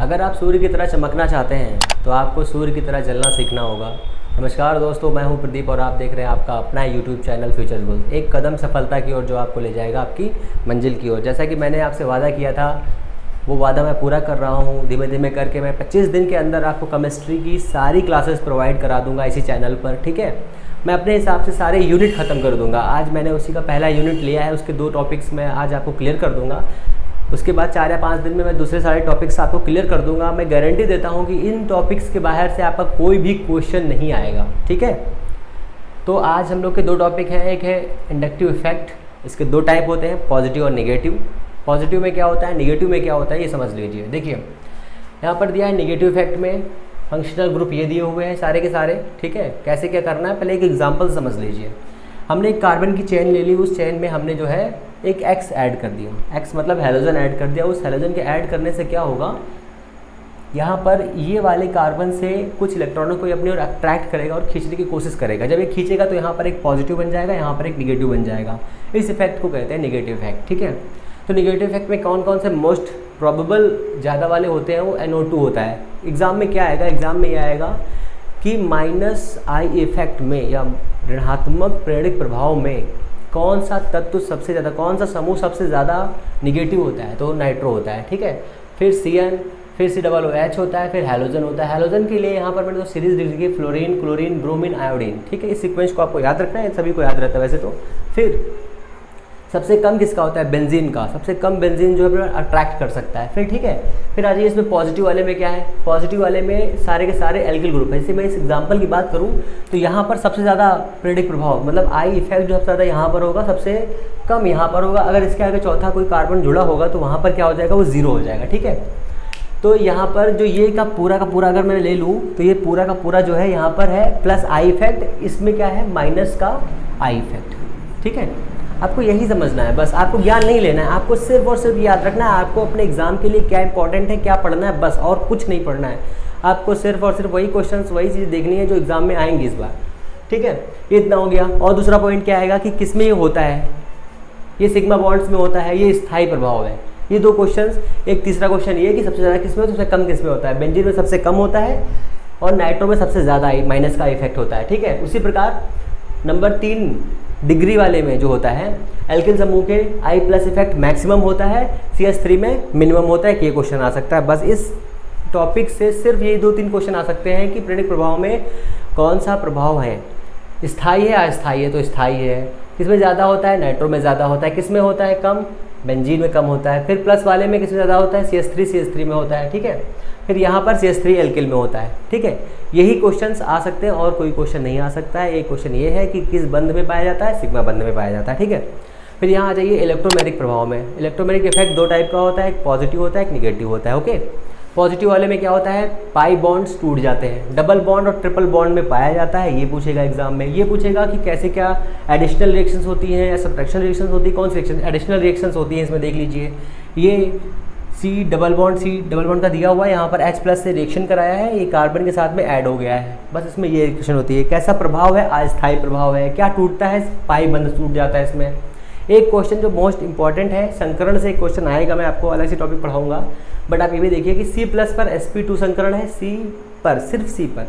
अगर आप सूर्य की तरह चमकना चाहते हैं तो आपको सूर्य की तरह जलना सीखना होगा। नमस्कार दोस्तों, मैं हूं प्रदीप और आप देख रहे हैं आपका अपना यूट्यूब चैनल फ्यूचर गोल्स। एक कदम सफलता की ओर जो आपको ले जाएगा आपकी मंजिल की ओर। जैसा कि मैंने आपसे वादा किया था वो वादा मैं पूरा कर रहा हूं। धीमे धीमे करके मैं 25 दिन के अंदर आपको केमिस्ट्री की सारी क्लासेस प्रोवाइड करा दूंगा इसी चैनल पर। ठीक है, मैं अपने हिसाब से सारे यूनिट ख़त्म कर दूंगा। आज मैंने उसी का पहला यूनिट लिया है, उसके 2 टॉपिक्स मैं आज आपको क्लियर कर दूंगा। उसके बाद 4 या 5 दिन में मैं दूसरे सारे टॉपिक्स आपको क्लियर कर दूंगा। मैं गारंटी देता हूं कि इन टॉपिक्स के बाहर से आपका कोई भी क्वेश्चन नहीं आएगा। ठीक है, तो आज हम लोग के 2 टॉपिक हैं। एक है इंडक्टिव इफेक्ट। इसके 2 टाइप होते हैं, पॉजिटिव और नेगेटिव। पॉजिटिव में क्या होता है, नेगेटिव में क्या होता है, ये समझ लीजिए। देखिए यहाँ पर दिया है नेगेटिव इफेक्ट में फंक्शनल ग्रुप ये दिए हुए हैं सारे के सारे। ठीक है, कैसे क्या करना है पहले एक एग्जांपल समझ लीजिए। हमने एक कार्बन की चेन ले ली, उस चेन में हमने जो है एक X ऐड कर दिया। X मतलब हैलोजन ऐड कर दिया। उस हैलोजन के ऐड करने से क्या होगा, यहाँ पर ये वाले कार्बन से कुछ इलेक्ट्रॉनों को अपनी ओर अट्रैक्ट करेगा और खींचने की कोशिश करेगा। जब ये खींचेगा तो यहाँ पर एक पॉजिटिव बन जाएगा, यहाँ पर एक निगेटिव बन जाएगा। इस इफेक्ट को कहते हैं नेगेटिव इफेक्ट। ठीक है, तो नेगेटिव इफेक्ट में कौन कौन से मोस्ट प्रोबेबल ज़्यादा वाले होते हैं, वो NO2 होता है। एग्ज़ाम में क्या आएगा, एग्ज़ाम में ये आएगा कि -I इफेक्ट में या ऋणात्मक प्रेरक प्रभाव में कौन सा तत्व सबसे ज़्यादा, कौन सा समूह सबसे ज़्यादा निगेटिव होता है, तो नाइट्रो होता है। ठीक है, फिर CN, फिर COOH होता है, फिर हैलोजन होता है। हैलोजन के लिए यहाँ पर मैंने तो सीरीज लिख दी, फ्लोरीन, क्लोरीन, ब्रोमीन, आयोडीन। ठीक है, इस सीक्वेंस को आपको याद रखना है, सभी को याद रहता है वैसे तो। फिर सबसे कम किसका होता है, बेंजीन का। सबसे कम बेंजीन जो है अट्रैक्ट कर सकता है। फिर ठीक है, फिर आ जाइए इसमें पॉजिटिव वाले में क्या है। पॉजिटिव वाले में सारे के सारे एल्किल ग्रुप है। जैसे मैं इस एग्जांपल की बात करूं तो यहाँ पर सबसे ज़्यादा प्रेरक प्रभाव मतलब I इफेक्ट जो सबसे ज़्यादा यहाँ पर होगा, सबसे कम यहाँ पर होगा। अगर इसके आगे चौथा कोई कार्बन जुड़ा होगा तो वहाँ पर क्या हो जाएगा, वो 0 हो जाएगा। ठीक है, तो यहाँ पर जो ये का पूरा अगर मैं ले लूँ तो ये पूरा का पूरा जो है यहाँ पर है +I इफेक्ट, इसमें क्या है माइनस का I इफेक्ट। ठीक है, आपको यही समझना है, बस आपको ज्ञान नहीं लेना है, आपको सिर्फ और सिर्फ याद रखना है आपको अपने एग्जाम के लिए क्या इंपॉर्टेंट है, क्या पढ़ना है, बस और कुछ नहीं पढ़ना है। आपको सिर्फ और सिर्फ वही क्वेश्चंस, वही चीज़ देखनी है जो एग्जाम में आएंगी इस बार। ठीक है, ये इतना हो गया। और दूसरा पॉइंट क्या आएगा कि किस में ये होता है, ये सिग्मा बॉन्ड्स में होता है, ये स्थायी प्रभाव है। ये 2 क्वेश्चंस। एक तीसरा क्वेश्चन ये कि सबसे ज़्यादा किस में, सबसे कम किस में होता है। बेंजीन में सबसे कम होता है और नाइट्रो में सबसे ज़्यादा माइनस का इफेक्ट होता है। ठीक है, उसी प्रकार नंबर 3 डिग्री वाले में जो होता है एल्किल समूह के I+ इफेक्ट मैक्सिमम होता है, CH3 में मिनिमम होता है। कि ये क्वेश्चन आ सकता है। बस इस टॉपिक से सिर्फ ये 2-3 क्वेश्चन आ सकते हैं कि प्रेरक प्रभाव में कौन सा प्रभाव है, स्थायी है अस्थायी है। तो स्थायी है, किसमें ज़्यादा होता है, नाइट्रो में ज़्यादा होता है। किसमें होता है कम, बेंजीन में कम होता है। फिर प्लस वाले में किसमें ज़्यादा होता है, CH3 में होता है। ठीक है, फिर यहाँ पर CH3 एल्किल में होता है। ठीक है, यही क्वेश्चंस आ सकते हैं और कोई क्वेश्चन नहीं आ सकता है। एक क्वेश्चन ये है कि किस बंध में पाया जाता है, सिग्मा बंध में पाया जाता है। ठीक है, फिर यहाँ आ जाइए इलेक्ट्रोमैग्नेटिक प्रभाव में। इलेक्ट्रोमैग्नेटिक इफेक्ट 2 टाइप का होता है, एक पॉजिटिव होता है, एक निगेटिव होता है। ओके, पॉजिटिव वाले में क्या होता है, पाई बॉन्ड्स टूट जाते हैं। डबल बॉन्ड और ट्रिपल बॉन्ड में पाया जाता है। ये पूछेगा एग्जाम में, ये पूछेगा कि कैसे क्या एडिशनल रिएक्शंस होती हैं या सब्ट्रैक्शन रिएक्शंस होती है, कौन सी रिएक्शन एडिशनल रिएक्शंस होती हैं इसमें देख लीजिए। ये C डबल बॉन्ड का दिया हुआ है, यहाँ पर H+ से रिएक्शन कराया है, ये कार्बन के साथ में ऐड हो गया है। बस इसमें ये रिएक्शन होती है। कैसा प्रभाव है, अस्थायी प्रभाव है। क्या टूटता है, पाई बंध टूट जाता है इसमें। एक क्वेश्चन जो मोस्ट इंपॉर्टेंट है, संकरण से एक क्वेश्चन आएगा, मैं आपको अलग से टॉपिक पढ़ाऊंगा। बट आप ये भी देखिए कि C+ पर sp2 संकरण है, सिर्फ C पर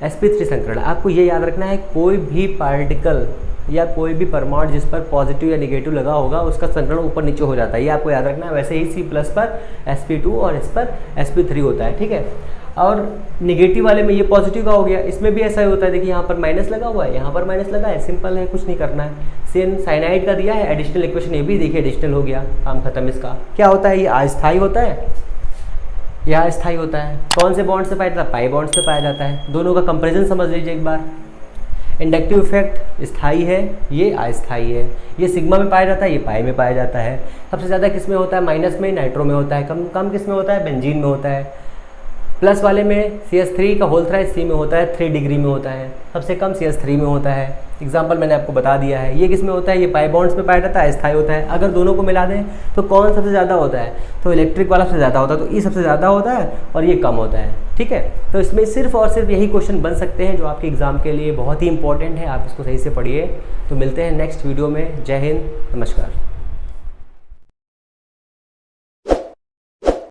sp3 संकरण। आपको ये याद रखना है कोई भी पार्टिकल या कोई भी परमाणु जिस पर पॉजिटिव या निगेटिव लगा होगा उसका संकरण ऊपर नीचे हो जाता है, ये आपको याद रखना है। वैसे ही C+ पर sp2 और इस पर sp3 होता है। ठीक है, और निगेटिव वाले में ये पॉजिटिव का हो गया, इसमें भी ऐसा ही होता है। देखिए यहाँ पर माइनस लगा हुआ है, यहाँ पर माइनस लगा है, सिंपल है, कुछ नहीं करना है। सेम साइनाइड का दिया है, एडिशनल इक्वेशन ये भी देखिए एडिशनल हो गया, काम खत्म इसका। क्या होता है, ये अस्थायी होता है, यह अस्थायी होता है। कौन से बॉन्ड से पाया जाता है, पाई बॉन्ड से पाया जाता है। दोनों का कंपेरिजन समझ लीजिए एक बार। इंडक्टिव इफेक्ट स्थायी है, ये अस्थायी है। ये सिग्मा में पाया जाता है, ये पाई में पाया जाता है। सबसे ज़्यादा किस में होता है, माइनस में, नाइट्रो में होता है। कम किस में होता है, बेंजीन में होता है। प्लस वाले में CH3 का होल थ्राइस C में होता है, 3 डिग्री में होता है। सबसे कम CH3 में होता है। एग्जाम्पल मैंने आपको बता दिया है। ये किस में होता है, ये पाई बॉन्ड्स में पाया जाता है, अस्थायी होता है। अगर दोनों को मिला दें तो कौन सबसे ज़्यादा होता है, तो इलेक्ट्रिक वाला सबसे ज़्यादा होता है, तो E सबसे ज़्यादा होता है और ये कम होता है। ठीक है, तो इसमें सिर्फ और सिर्फ यही क्वेश्चन बन सकते हैं जो आपके एग्जाम के लिए बहुत ही इंपॉर्टेंट है। आप इसको सही से पढ़िए। तो मिलते हैं नेक्स्ट वीडियो में। जय हिंद, नमस्कार।